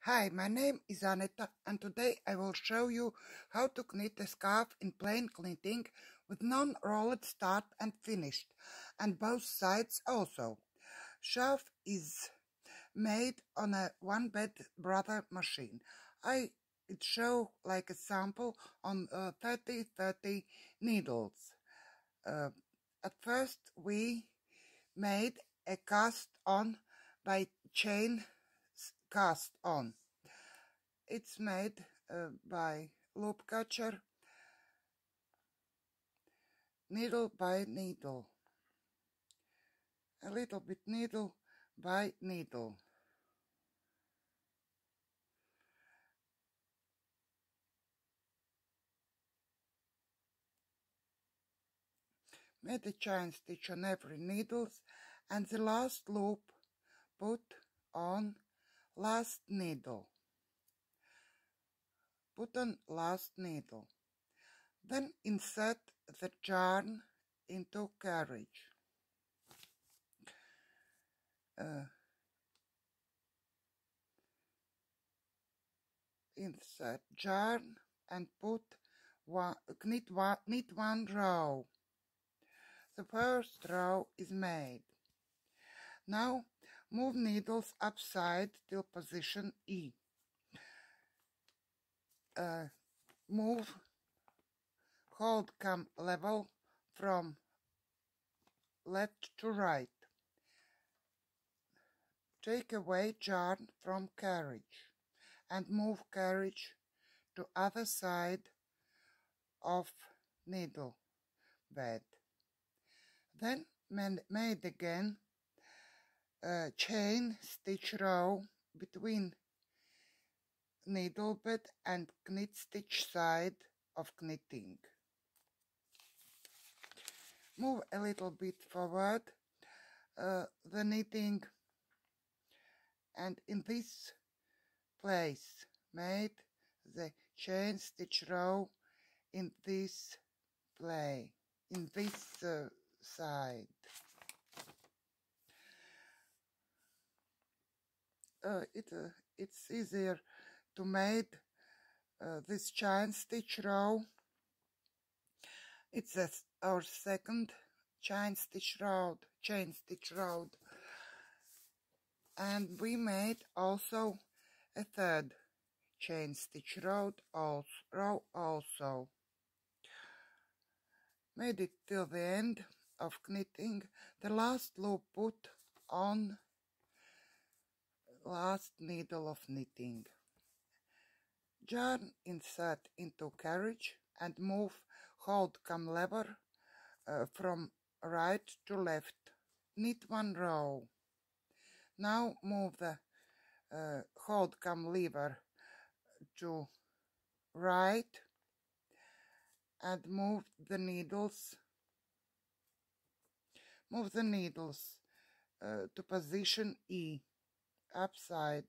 Hi, my name is Aneta and today I will show you how to knit a scarf in plain knitting with non-rolled start and finished, and both sides also. Scharf is made on a one-bed brother machine. It show like a sample on 30 needles. At first we made a cast on by chain cast on. It's made by loop catcher, needle by needle, a little bit needle by needle. Made a chain stitch on every needles, and the last loop put on last needle. Put on last needle. Then insert the yarn into carriage. Insert yarn and knit one row. The first row is made. Now move needles upside till position E. Hold come level from left to right. Take away yarn from carriage and move carriage to other side of needle bed. Then made again a chain stitch row between needle bed and knit stitch side of knitting. Move a little bit forward the knitting, and in this place made the chain stitch row in this play, in this side. It's easier to make this chain stitch row. It's our second chain stitch row, and we made also a third chain stitch row also. Made it till the end of knitting. The last loop put on last needle of knitting. Yarn insert into carriage and move hold come lever from right to left. Knit one row. Now move the hold come lever to right and move the needles to position E, upside,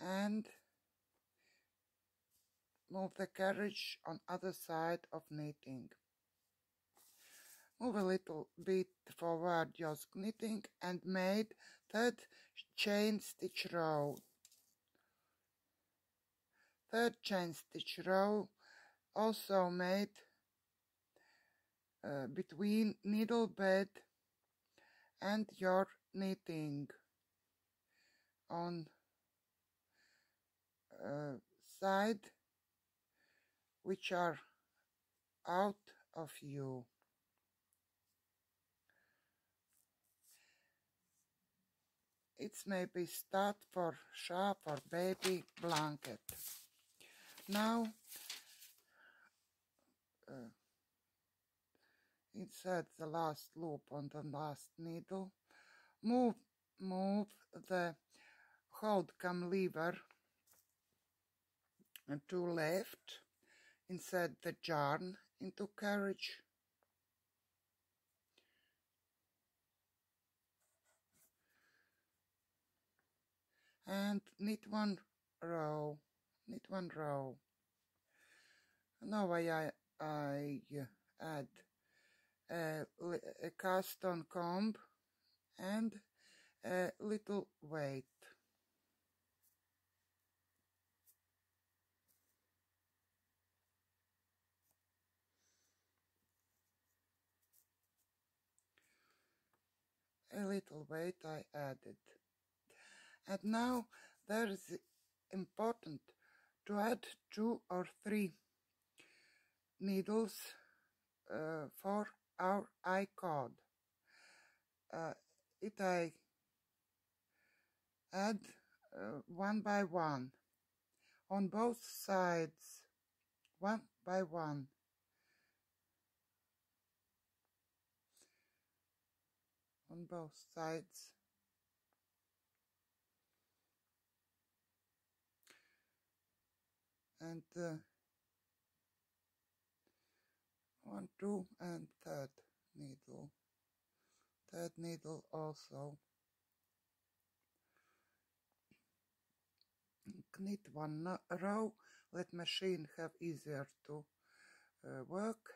and move the carriage on other side of knitting. Move a little bit forward just knitting and made third chain stitch row. Third chain stitch row also made between needle bed and your knitting on side which are out of view. It's maybe start for sharp or baby blanket. Now insert the last loop on the last needle. Move the hold come lever to left. Insert the yarn into carriage. And knit one row. Now I add a cast on comb and a little weight. A little weight I added. And now there is important to add 2 or 3 needles for our eye cord. It I add one by one on both sides, one by one. On both sides. And 1, 2, and third needle also. Knit 1 row, let machine have easier to work.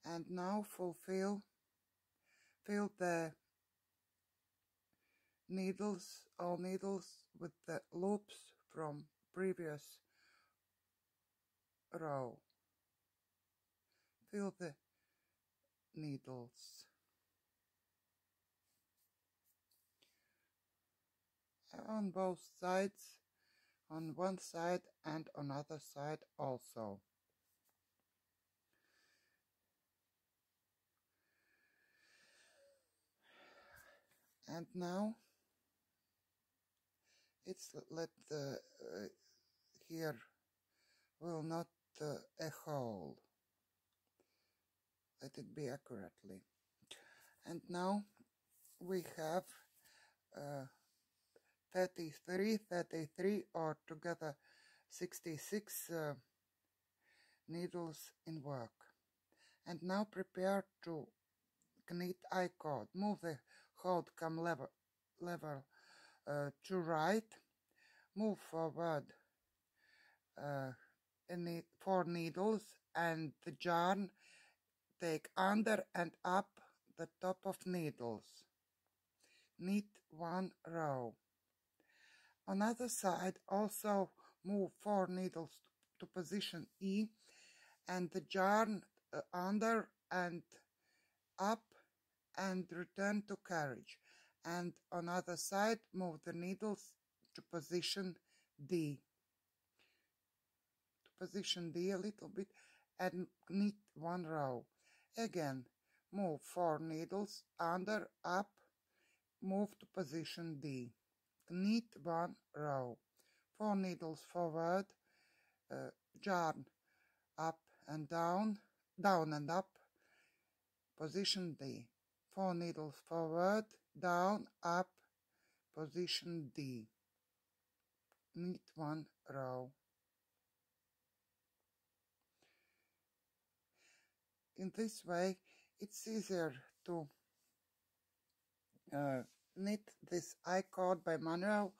And now fill the needles, all needles, with the loops from previous row. Fill the needles on both sides, on one side and on other side also. And now it's let here will not a hole. Let it be accurately. And now we have 33 or together 66 needles in work. And now prepare to knit eye cord. Move the hold come level to right. Move forward 4 needles and the yarn. Take under and up the top of needles. Knit 1 row. On other side also move 4 needles to position E and the yarn under and up and return to carriage. And on other side move the needles to position D. To position D a little bit and knit 1 row. Again, move 4 needles under, up, move to position D. Knit 1 row. 4 needles forward, yarn up and down, down and up, position D. 4 needles forward, down, up, position D. Knit 1 row. In this way, it's easier to knit this eye cord by manual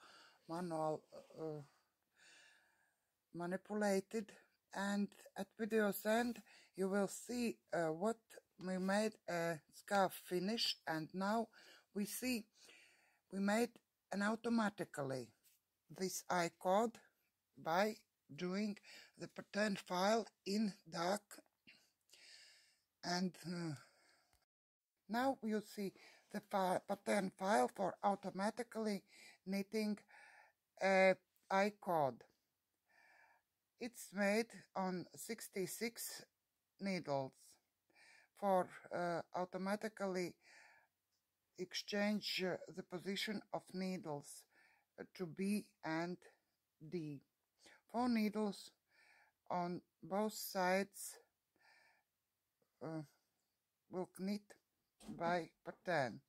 manipulated, and at video's end you will see what we made a scarf finish. And now we see we made an automatically this eye cord by doing the pattern file in dark. And now you see the pattern file for automatically knitting a eye cord. It's made on 66 needles for automatically exchange the position of needles to B and D. 4 needles on both sides will knit by pattern.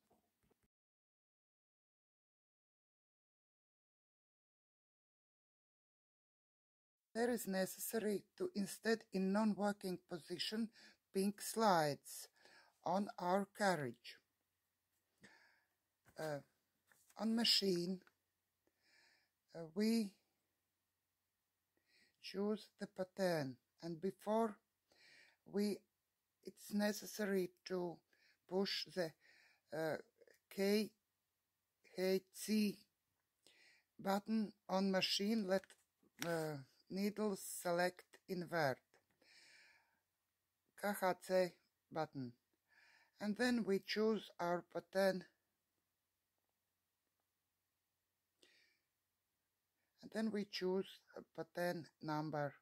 There is necessary to instead in non-working position pink slides on our carriage. On machine we choose the pattern, and before we it's necessary to push the KHC button on machine. Let needles select invert KHC button, and then we choose our pattern, and then we choose a pattern number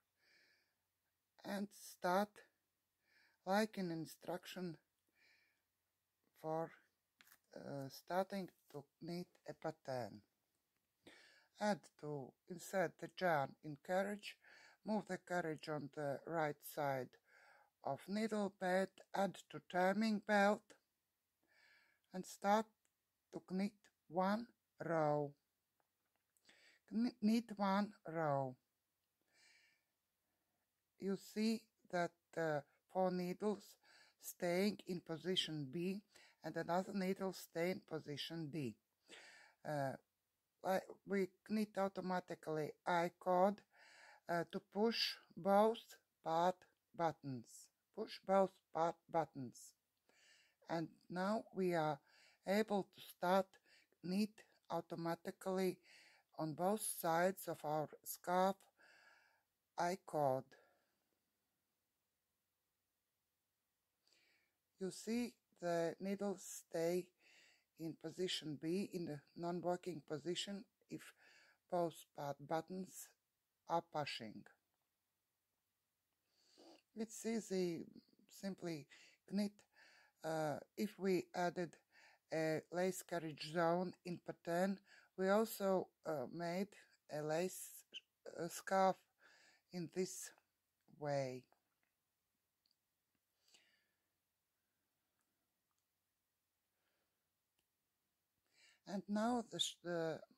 and start like an instruction for starting to knit a pattern. Add to insert the yarn in carriage, move the carriage on the right side of needle bed, add to timing belt and start to knit one row. Knit one row. You see that 4 needles staying in position B and another needle stay in position D. We knit automatically I cord to push both part buttons. Push both part buttons. And now we are able to start knit automatically on both sides of our scarf I cord. You see the needles stay in position B, in the non-working position, if both part buttons are pushing. It's easy, simply knit. If we added a lace carriage zone in pattern, we also made a lace scarf in this way. And now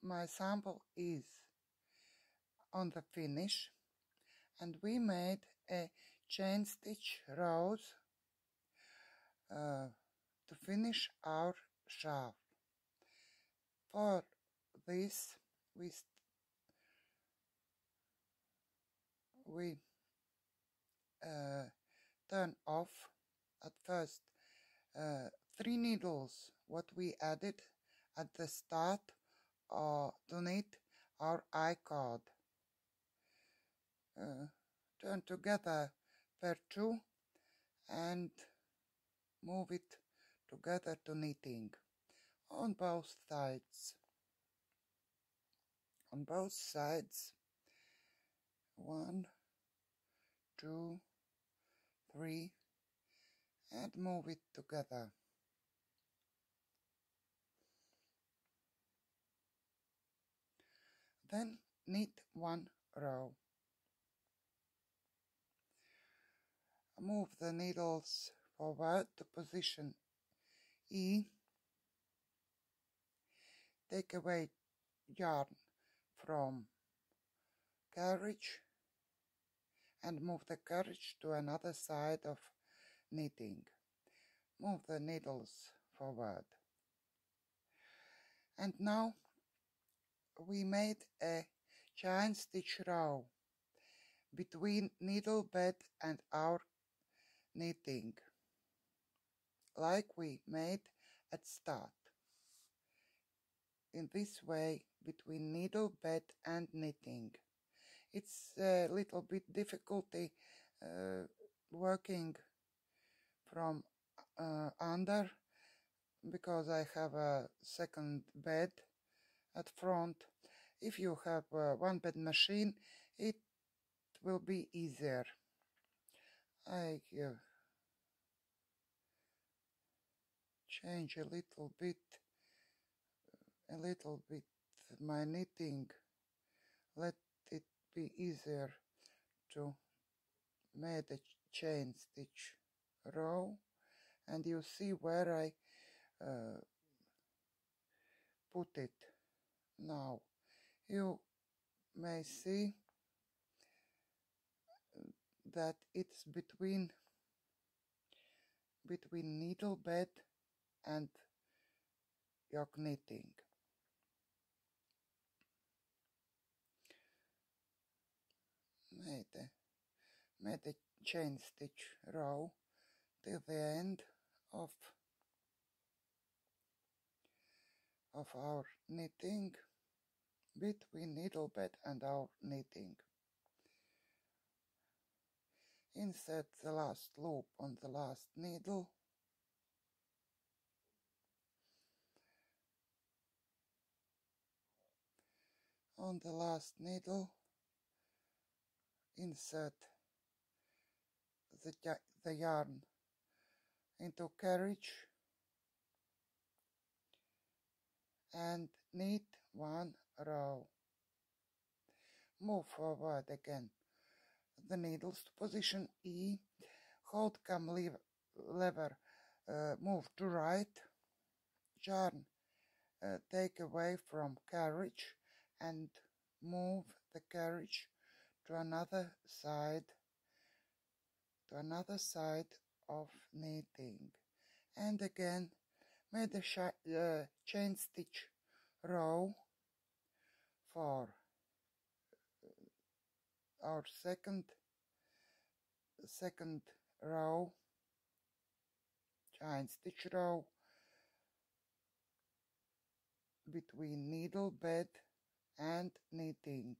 my sample is on the finish, and we made a chain stitch rows to finish our scarf. For this we turn off at first 3 needles what we added at the start to knit our I cord. Turn together per 2 and move it together to knitting on both sides. On both sides, 1, 2, 3, and move it together. Then knit 1 row. Move the needles forward to position E. Take away yarn from carriage and move the carriage to another side of knitting. Move the needles forward. And now we made a chain stitch row between needle bed and our knitting, like we made at start. In this way, between needle bed and knitting. It's a little bit difficulty working from under, because I have a second bed at front. If you have one bed machine, it will be easier. I change a little bit my knitting. Let it be easier to make a chain stitch row, and you see where I put it. Now you may see that it's between needle bed and yoke knitting. Made a chain stitch row till the end of our knitting, between needle bed and our knitting. Insert the last loop on the last needle. On the last needle, insert the yarn into carriage and knit 1 row. Move forward again the needles to position E, hold cam lever, move to right, yarn take away from carriage and move the carriage to another side of knitting, and again make the chain stitch row for our second row, chain stitch row between needle bed and knitting.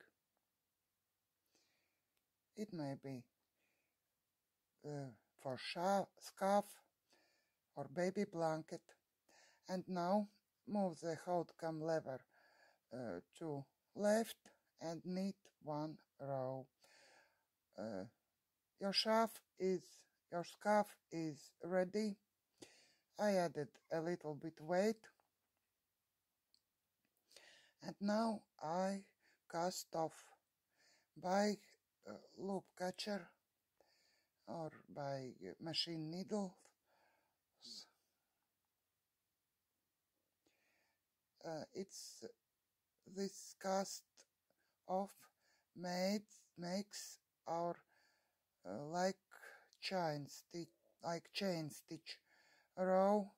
It may be for scarf or baby blanket. And now move the hold cam lever to left and knit 1 row. Your scarf is ready. I added a little bit weight, and now I cast off by loop catcher or by machine needle. It's this cast off makes our like chain stitch row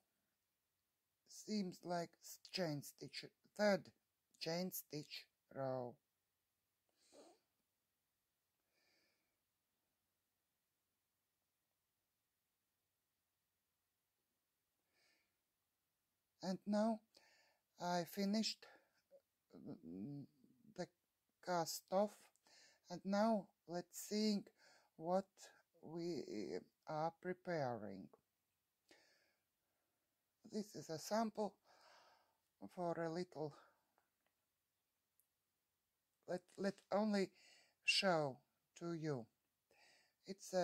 seems like third chain stitch row. And now I finished the cast off, and now let's see what we are preparing. This is a sample for a little. Let only show to you. It's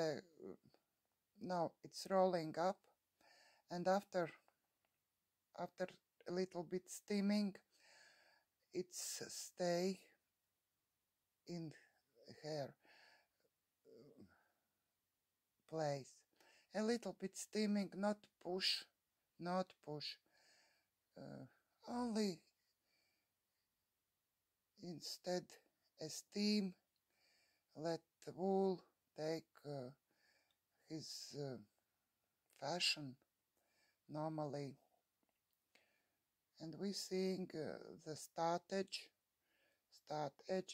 now it's rolling up, and after a little bit steaming, it's stay in her place. A little bit steaming, not push, only instead a steam. Let the wool take his fashion normally, and we seeing the start edge,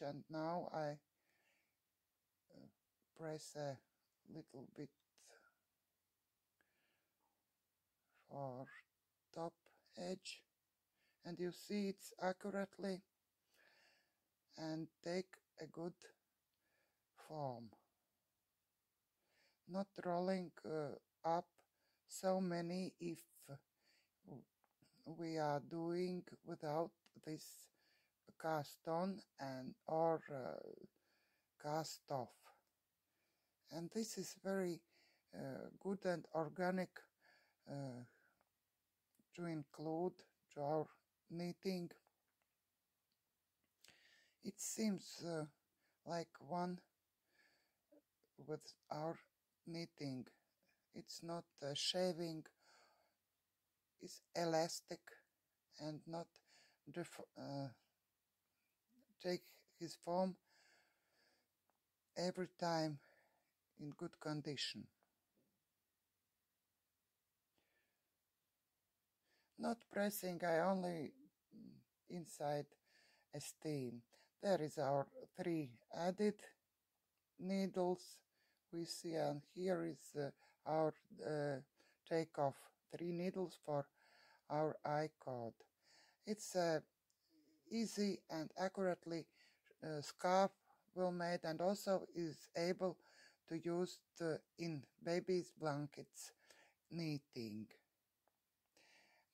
and now I press a little bit for top edge, and you see it's accurately and take a good form, not rolling up so many if we are doing without this cast on and or cast off. And this is very good and organic to include to our knitting. It seems like one with our knitting. It's not shaving, it's elastic and not take his form every time in good condition. Not pressing, I only inside a steam. There is our 3 added needles we see, and here is our take of 3 needles for our eye code. It's easy and accurately scarf well made, and also is able to use in babies' blankets knitting.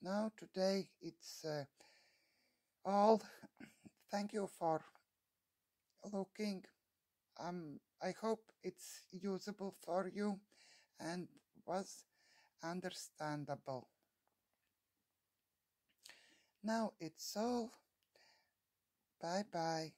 Now today it's all. Thank you for looking. I hope it's usable for you and was understandable. Now it's all. Bye bye.